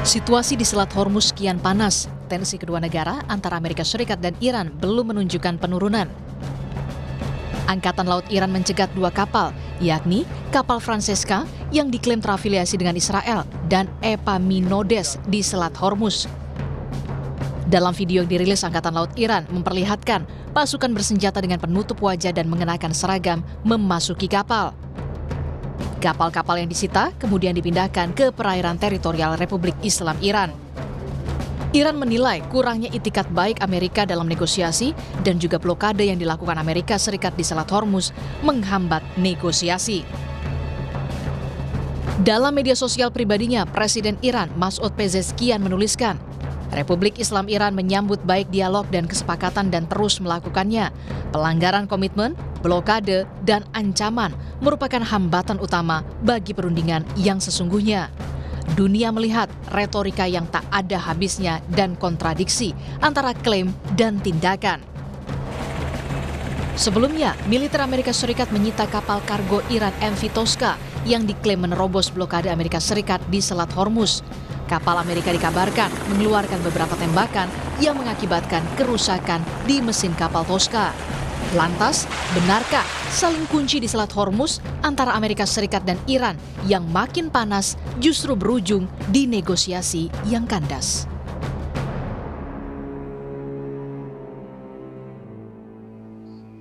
Situasi di Selat Hormuz kian panas. Tensi kedua negara antara Amerika Serikat dan Iran belum menunjukkan penurunan. Angkatan Laut Iran mencegat 2 kapal, yakni kapal Francesca yang diklaim terafiliasi dengan Israel dan Epaminondas di Selat Hormuz. Dalam video yang dirilis Angkatan Laut Iran memperlihatkan pasukan bersenjata dengan penutup wajah dan mengenakan seragam memasuki kapal. Kapal-kapal yang disita kemudian dipindahkan ke perairan teritorial Republik Islam Iran. Iran menilai kurangnya itikat baik Amerika dalam negosiasi dan juga blokade yang dilakukan Amerika Serikat di Selat Hormuz menghambat negosiasi. Dalam media sosial pribadinya, Presiden Iran Masoud Pezeshkian menuliskan, Republik Islam Iran menyambut baik dialog dan kesepakatan dan terus melakukannya. Pelanggaran komitmen, blokade, dan ancaman merupakan hambatan utama bagi perundingan yang sesungguhnya. Dunia melihat retorika yang tak ada habisnya dan kontradiksi antara klaim dan tindakan. Sebelumnya, militer Amerika Serikat menyita kapal kargo Iran MV Tosca yang diklaim menerobos blokade Amerika Serikat di Selat Hormuz. Kapal Amerika dikabarkan mengeluarkan beberapa tembakan yang mengakibatkan kerusakan di mesin kapal Tosca. Lantas, benarkah saling kunci di Selat Hormuz antara Amerika Serikat dan Iran yang makin panas justru berujung di negosiasi yang kandas?